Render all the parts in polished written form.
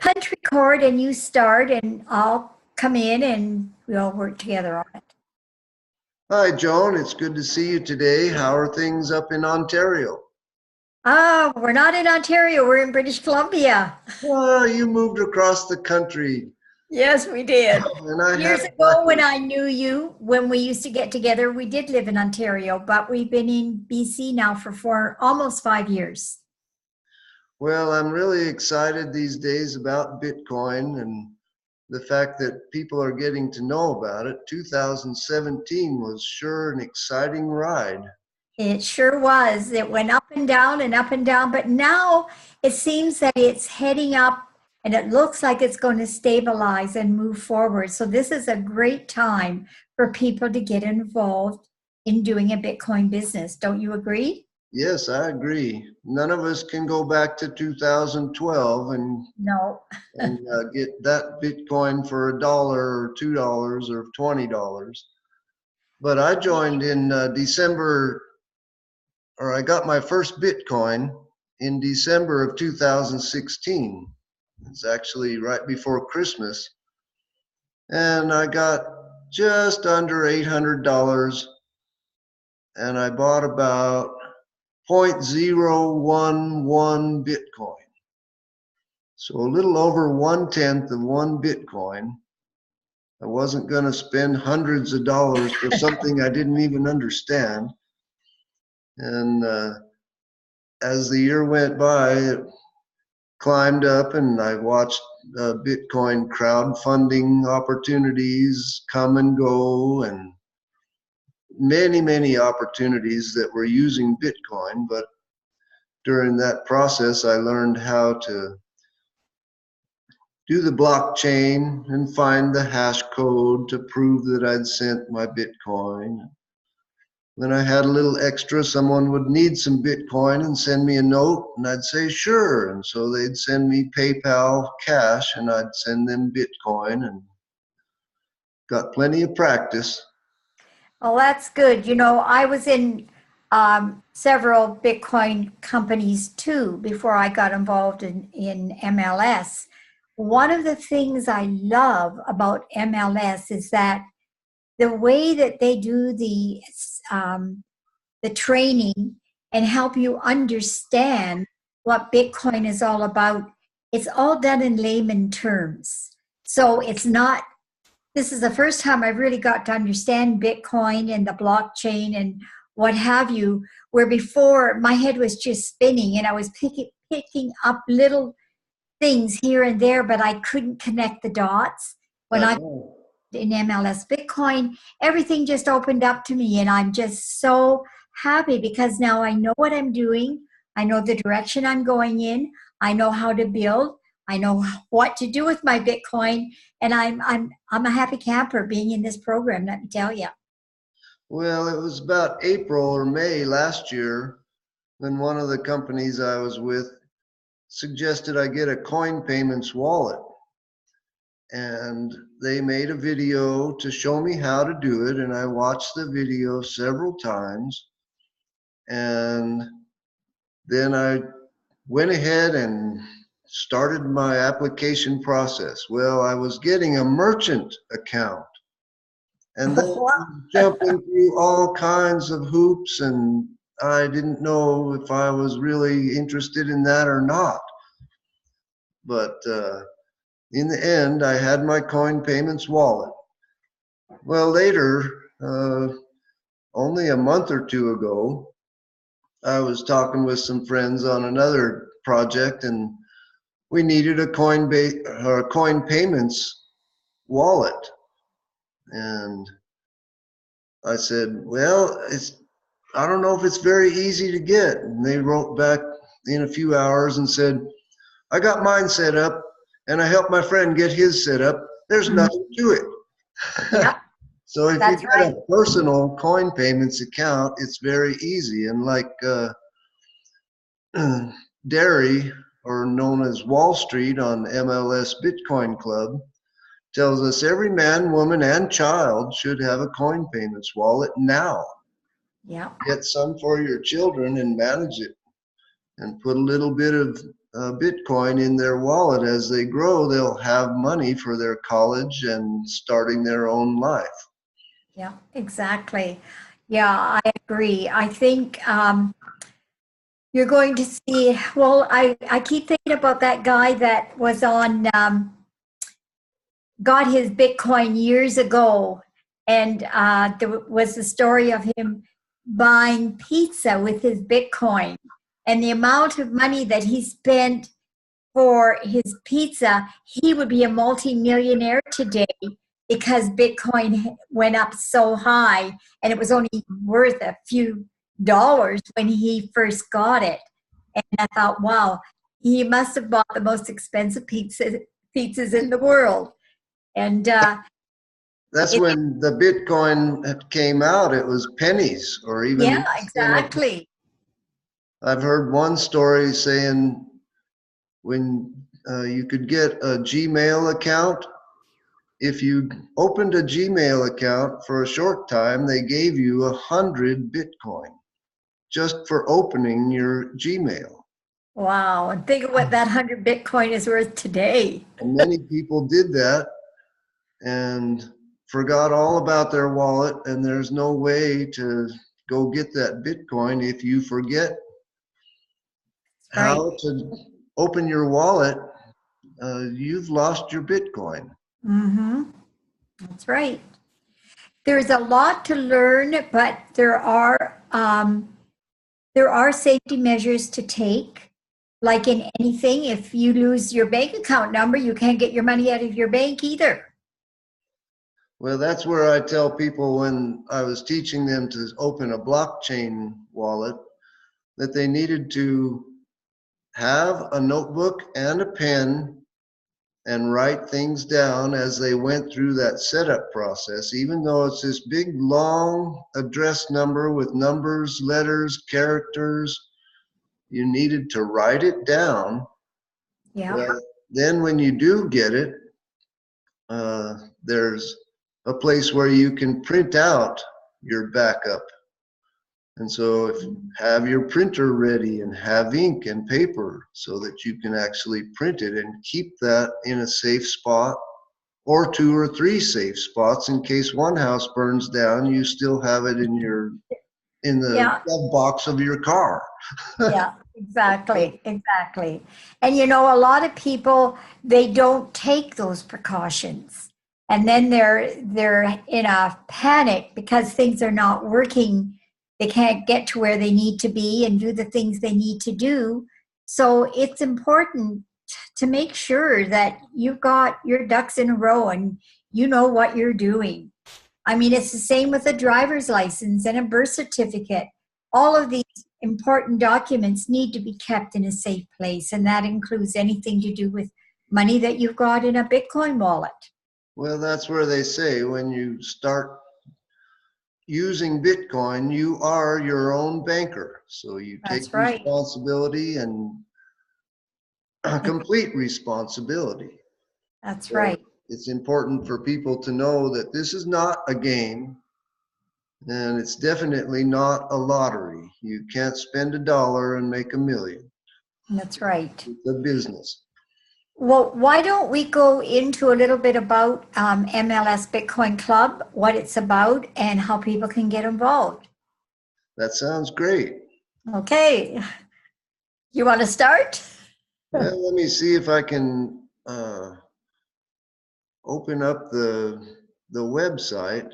punch record and you start, and I'll come in and we'll work together on it. Hi, Joan. It's good to see you today. How are things up in Ontario? Oh, we're not in Ontario, we're in British Columbia. Well, you moved across the country, Yes, we did. and I Years had ago, when I knew you, when we used to get together, we did live in Ontario, but we've been in BC now for almost 5 years. well, I'm really excited these days about Bitcoin and the fact that people are getting to know about it. 2017 was sure an exciting ride. It sure was. It went up and down, but now it seems that it's heading up and it looks like it's going to stabilize and move forward. So this is a great time for people to get involved in doing a Bitcoin business. Don't you agree? Yes, I agree. None of us can go back to 2012 No. and get that Bitcoin for $1 or $2 or $20. But I joined in December, or I got my first Bitcoin in December of 2016. It's actually right before Christmas. And I got just under $800, and I bought about 0.011 Bitcoin. So a little over 1/10 of one Bitcoin. I wasn't going to spend hundreds of dollars for something I didn't even understand. And as the year went by, it climbed up, and I watched Bitcoin crowdfunding opportunities come and go, and many opportunities that were using Bitcoin. But during that process, I learned how to do the blockchain and find the hash code to prove that I'd sent my Bitcoin. When I had a little extra, someone would need some Bitcoin and send me a note, and I'd say, sure. And so they'd send me PayPal cash, and I'd send them Bitcoin, and got plenty of practice. Well, that's good. You know, I was in several Bitcoin companies too before I got involved in MLS. One of the things I love about MLS is that the way that they do the training and help you understand what Bitcoin is all about, it's all done in layman terms. So it's not, this is the first time I've really got to understand Bitcoin and the blockchain and what have you, where before my head was just spinning and I was picking up little things here and there, but I couldn't connect the dots. When I in MLS Bitcoin, everything just opened up to me, and I'm just so happy because now I know what I'm doing. I know the direction I'm going in. I know how to build. I know what to do with my Bitcoin, and I'm a happy camper being in this program. Let me tell you. Well, it was about April or May last year when one of the companies I was with suggested I get a coin payments wallet. And they made a video to show me how to do it, and I watched the video several times. And then I went ahead and started my application process. Well, I was getting a merchant account, and then jumping through all kinds of hoops, and I didn't know if I was really interested in that or not. But in the end, I had my coin payments wallet. Well, later, only a month or two ago, I was talking with some friends on another project, and we needed a coin payments wallet. And I said, well, I don't know if it's very easy to get. And they wrote back in a few hours and said, I got mine set up, and I helped my friend get his set up. There's nothing to it. Yeah, So if that's you got right. a personal coin payments account, it's very easy. And like Derry, or known as Wall Street on MLS Bitcoin Club, tells us every man, woman, and child should have a coin payments wallet now. Yeah. Get some for your children and manage it, and put a little bit of Bitcoin in their wallet. As they grow, they'll have money for their college and starting their own life. Yeah, exactly. Yeah, I agree. I think you're going to see, well, I keep thinking about that guy that was on, got his Bitcoin years ago. And there was the story of him buying pizza with his Bitcoin. And the amount of money that he spent for his pizza, he would be a multimillionaire today because Bitcoin went up so high and it was only worth a few dollars when he first got it. And I thought, wow, he must have bought the most expensive pizzas in the world. And That's it, when the Bitcoin came out. It was pennies or even yeah, less than a. exactly. I've heard one story saying when you could get a Gmail account, if you opened a Gmail account for a short time, they gave you 100 Bitcoin just for opening your Gmail. Wow. And think of what that 100 Bitcoin is worth today. And many people did that and forgot all about their wallet, and there's no way to go get that Bitcoin if you forget Right. how to open your wallet. You've lost your Bitcoin. Mm-hmm. That's right. There's a lot to learn, but there are safety measures to take. Like in anything, if you lose your bank account number, you can't get your money out of your bank either. Well, that's where I tell people when I was teaching them to open a blockchain wallet that they needed to have a notebook and a pen and write things down as they went through that setup process. Even though it's this big, long address number with numbers, letters, characters, you needed to write it down. Yeah, Well, then when you do get it, there's a place where you can print out your backup. And so if have your printer ready and have ink and paper so that you can actually print it and keep that in a safe spot, or 2 or 3 safe spots in case one house burns down, you still have it in the yeah, glove box of your car. yeah, exactly, exactly. And you know, a lot of people, they don't take those precautions. And then they're in a panic because things are not working. They can't get to where they need to be and do the things they need to do. So it's important to make sure that you've got your ducks in a row and you know what you're doing. I mean, it's the same with a driver's license and a birth certificate. All of these important documents need to be kept in a safe place, and that includes anything to do with money that you've got in a Bitcoin wallet. Well, that's where they say when you start using Bitcoin, you are your own banker. So you take That's right. responsibility and complete responsibility. That's So right. it's important for people to know that this is not a game and it's definitely not a lottery. You can't spend $1 and make $1,000,000. That's right. It's a business. Well, why don't we go into a little bit about MLS Bitcoin Club, what it's about, and how people can get involved? That sounds great. Okay. You want to start? Well, let me see if I can open up the website.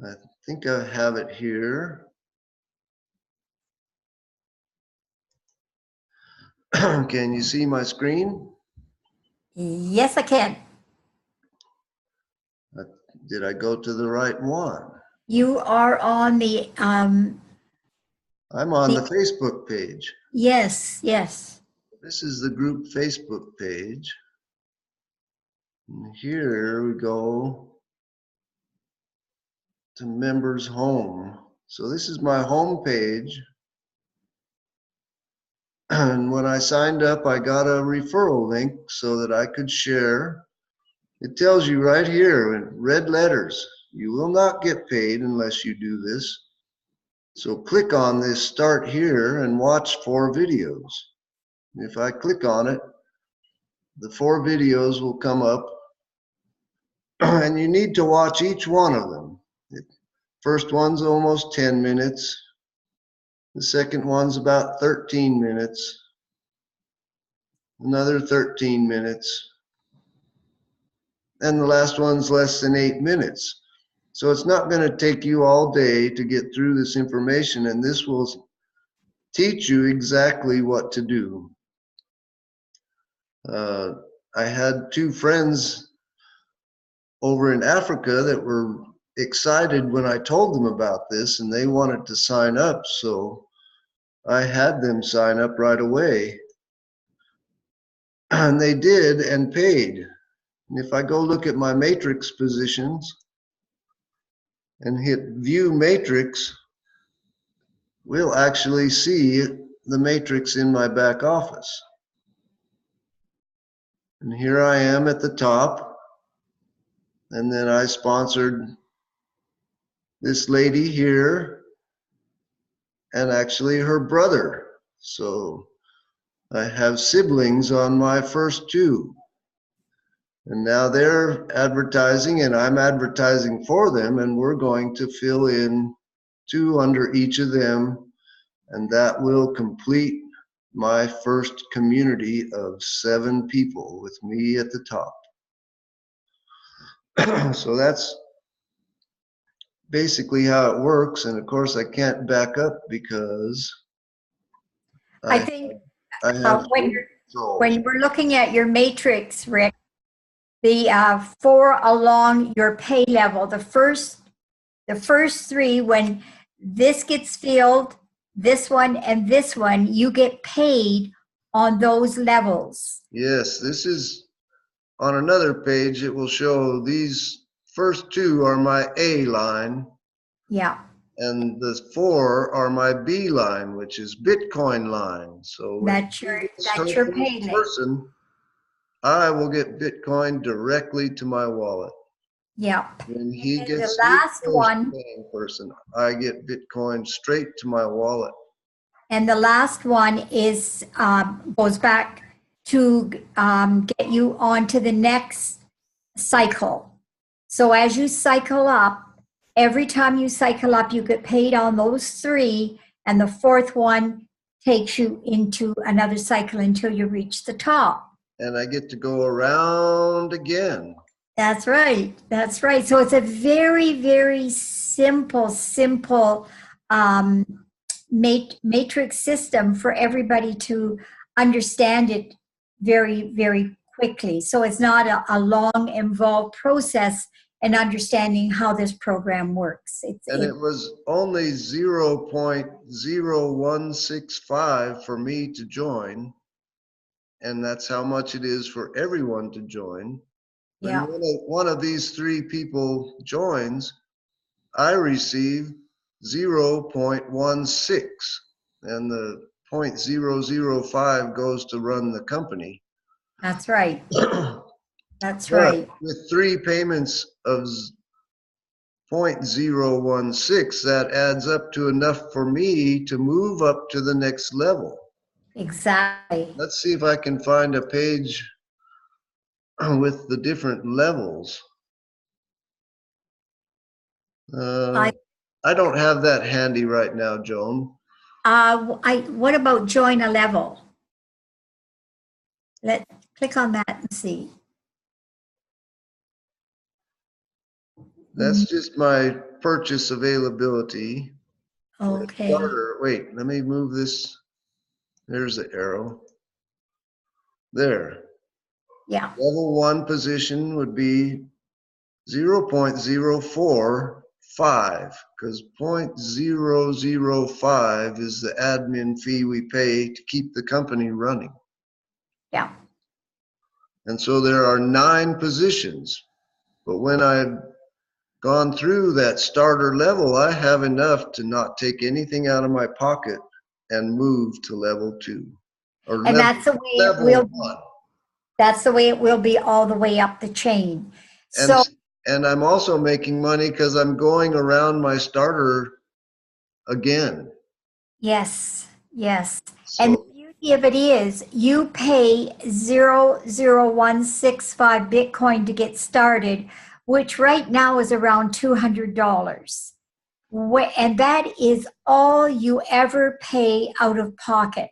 I think I have it here. Can you see my screen? Yes, I can. Did I go to the right one? You are on I'm on the the Facebook page. yes, yes. This is the group Facebook page. And here we go to members home. So this is my home page. And when I signed up, I got a referral link so that I could share. It tells you right here in red letters, you will not get paid unless you do this. So click on this start here and watch 4 videos. If I click on it, the 4 videos will come up, and you need to watch each one of them. The first one's almost 10 minutes. The second one's about 13 minutes. Another 13 minutes. And the last one's less than 8 minutes. So it's not going to take you all day to get through this information, and this will teach you exactly what to do. I had 2 friends over in Africa that were excited when I told them about this, and they wanted to sign up, so I had them sign up right away. And they did and paid. And if I go look at my matrix positions and hit view matrix, we'll actually see the matrix in my back office. And here I am at the top. And then I sponsored this lady here and actually her brother. So I have siblings on my first 2. And now they're advertising and I'm advertising for them, and we're going to fill in 2 under each of them, and that will complete my first community of 7 people with me at the top. So that's basically how it works, and of course I can't back up because I think I have when we're looking at your matrix, Rick, the 4 along your pay level, the first 3, when this gets filled, this one and this one, you get paid on those levels. Yes, this is on another page. It will show these first 2 are my A line. Yeah. And the 4 are my B line, which is Bitcoin line. So that's your pay person, I will get Bitcoin directly to my wallet. Yeah. When he gets the last one, paying person, I get Bitcoin straight to my wallet. And the last one is goes back to get you on to the next cycle. So as you cycle up, every time you cycle up, you get paid on those 3, and the 4th one takes you into another cycle until you reach the top. And I get to go around again. That's right. That's right. So it's a very, very simple matrix system for everybody to understand it very, very quickly. So it's not a long, involved process in understanding how this program works. It was only 0.0165 for me to join, and that's how much it is for everyone to join. Yeah. When one of these 3 people joins, I receive 0.16, and the 0.005 goes to run the company. That's right. That's but right. With 3 payments of 0.016, that adds up to enough for me to move up to the next level. Exactly. Let's see if I can find a page with the different levels. I don't have that handy right now, Joan. What about join a level? Let's click on that and see. That's just my purchase availability. Okay. Starter. Wait, let me move this. There's the arrow. There. Yeah. Level 1 position would be 0.045, because 0.005 is the admin fee we pay to keep the company running. Yeah. And so there are 9 positions. But when I've gone through that starter level, I have enough to not take anything out of my pocket and move to level 2. And that's the way it will be. That's the way it will be all the way up the chain. And I'm also making money because I'm going around my starter again. Yes, yes. So, and the if it is, you pay 0.00165 Bitcoin to get started, which right now is around $200. And that is all you ever pay out of pocket.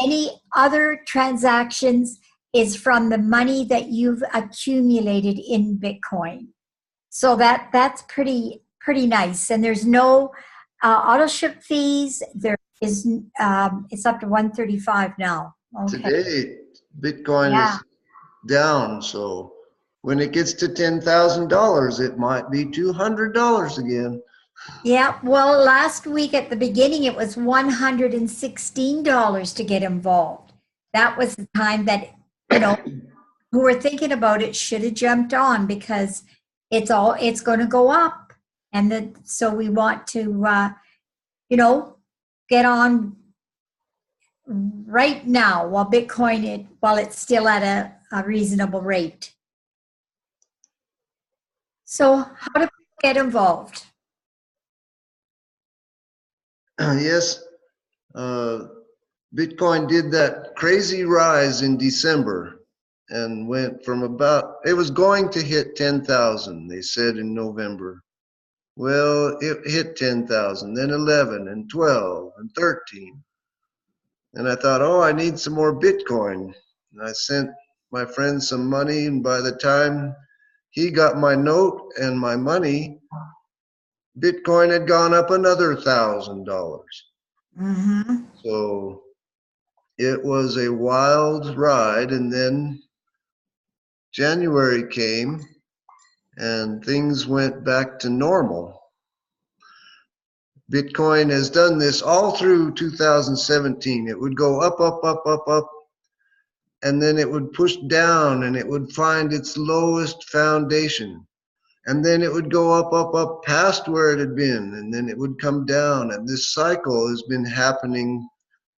Any other transactions is from the money that you've accumulated in Bitcoin. So that's pretty nice. And there's no auto ship fees. There is it's up to 135 now. Okay. Today, Bitcoin Yeah. is down, so when it gets to $10,000, it might be $200 again. Yeah. Well, last week at the beginning, it was $116 to get involved. That was the time that, who were thinking about it should have jumped on, because it's going to go up. And so we want to, get on right now while while it's still at a reasonable rate. So how do people get involved? Yes, Bitcoin did that crazy rise in December and went from it was going to hit 10,000, they said in November. Well, it hit 10,000, then 11 and 12 and 13. And I thought, oh, I need some more Bitcoin. And I sent my friend some money, and by the time he got my note and my money, Bitcoin had gone up another $1,000. Mm-hmm. So it was a wild ride. And then January came and things went back to normal. Bitcoin has done this all through 2017. It would go up, up, up, up, up, and then it would push down and it would find its lowest foundation. And then it would go up, up, up past where it had been, and then it would come down. And this cycle has been happening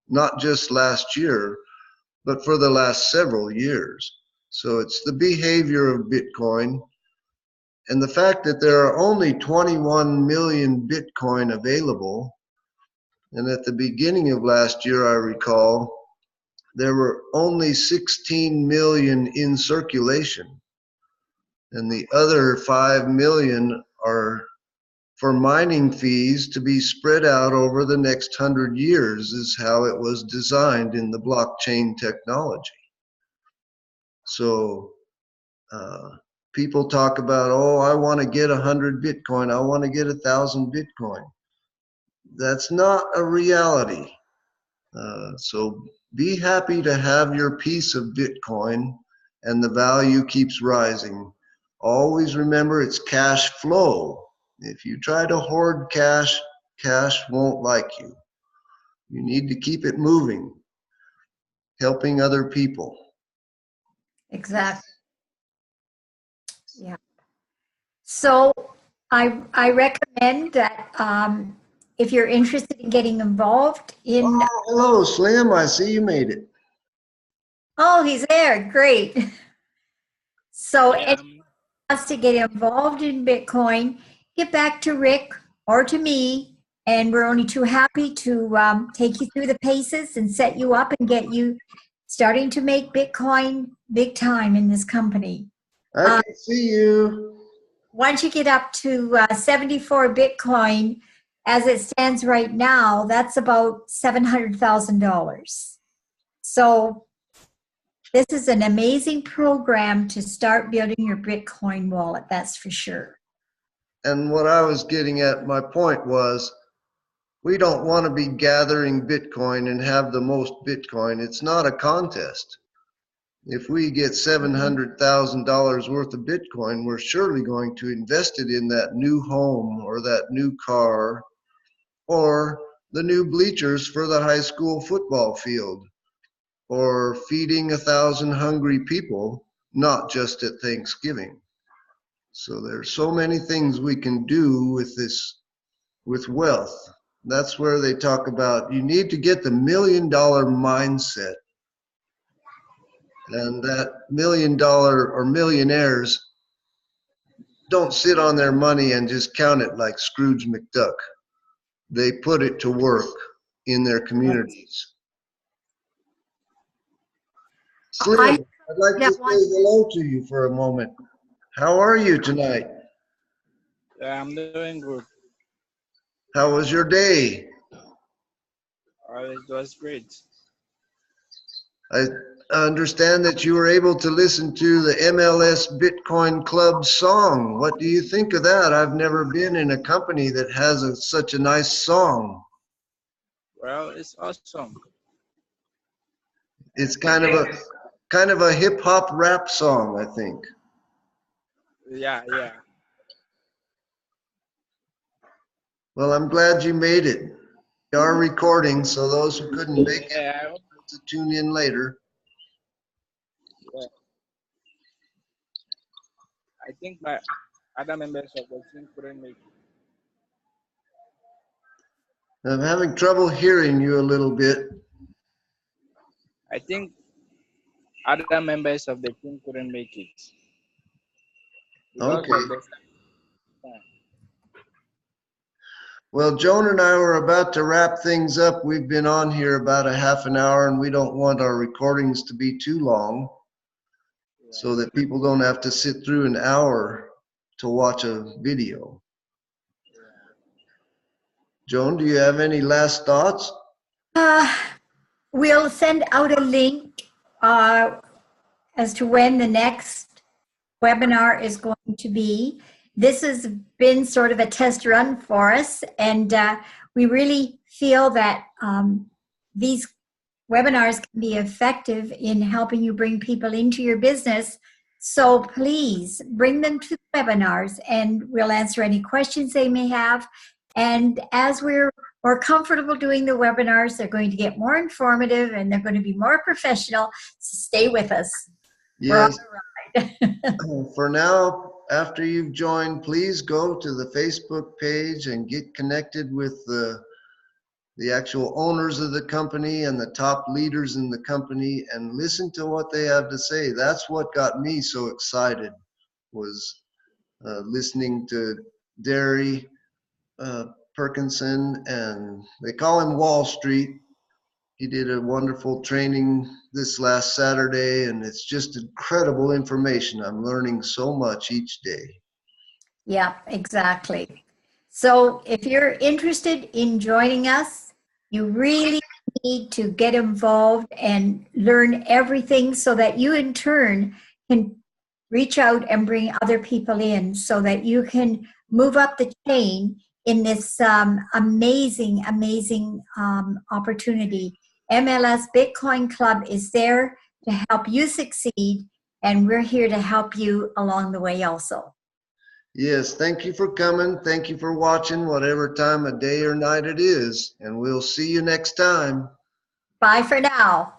not just last year, but for the last several years. So it's the behavior of Bitcoin. And the fact that there are only 21 million Bitcoin available, and at the beginning of last year, I recall, there were only 16 million in circulation, and the other 5 million are for mining fees to be spread out over the next 100 years, is how it was designed in the blockchain technology. So people talk about, oh, I want to get 100 Bitcoin, I want to get 1,000 Bitcoin. That's not a reality. So be happy to have your piece of Bitcoin, and the value keeps rising. Always remember, it's cash flow. If you try to hoard cash, cash won't like you. You need to keep it moving, helping other people. Exactly. Yeah. So I recommend that if you're interested in getting involved in. Oh, hello, Slim. I see you made it. Oh, he's there. Great. So Yeah, anyone wants to get involved in Bitcoin, get back to Rick or to me, and we're only too happy to take you through the paces and set you up and get you starting to make Bitcoin big time in this company. I can see you. Once you get up to 74 Bitcoin, as it stands right now, that's about $700,000. So this is an amazing program to start building your Bitcoin wallet, that's for sure. And what I was getting at, my point was, we don't want to be gathering Bitcoin and have the most Bitcoin. It's not a contest. If we get $700,000 worth of Bitcoin, we're surely going to invest it in that new home or that new car or the new bleachers for the high school football field or feeding 1,000 hungry people, not just at Thanksgiving. So there's so many things we can do with this, with wealth. That's where they talk about you need to get the $1 million mindset. And that $1 million or millionaires don't sit on their money and just count it like Scrooge McDuck. They put it to work in their communities. Slim, I'd like to that say one. hello to you for a moment. How are you tonight? Yeah, I'm doing good. How was your day? It was great. I understand that you were able to listen to the MLS Bitcoin Club song. What do you think of that? I've never been in a company that has such a nice song. Well, it's awesome. It's kind of a hip hop rap song, I think. Yeah, yeah. Well, I'm glad you made it. We are recording, so those who couldn't make it Yeah, have to tune in later. yeah. I think my other members of the team couldn't make it. I'm having trouble hearing you a little bit. I think other members of the team couldn't make it because Okay. of the time. Well, Joan and I were about to wrap things up. We've been on here about a half an hour, and we don't want our recordings to be too long so that people don't have to sit through an hour to watch a video. Joan, do you have any last thoughts? We'll send out a link as to when the next webinar is going to be. This has been sort of a test run for us, and we really feel that these webinars can be effective in helping you bring people into your business. So please bring them to the webinars, and we'll answer any questions they may have. And as we're more comfortable doing the webinars, they're going to get more informative and they're going to be more professional. So stay with us. Yes. For now, after you've joined, please go to the Facebook page and get connected with the actual owners of the company and the top leaders in the company and listen to what they have to say. That's what got me so excited, was listening to Derry Perkinson, and they call him Wall Street. He did a wonderful training this last Saturday, and it's just incredible information. I'm learning so much each day. Yeah, exactly. So if you're interested in joining us, you really need to get involved and learn everything so that you in turn can reach out and bring other people in so that you can move up the chain in this amazing, amazing opportunity. MLS Bitcoin Club is there to help you succeed, and we're here to help you along the way also. Yes, thank you for coming. Thank you for watching, whatever time of day or night it is. And we'll see you next time. Bye for now.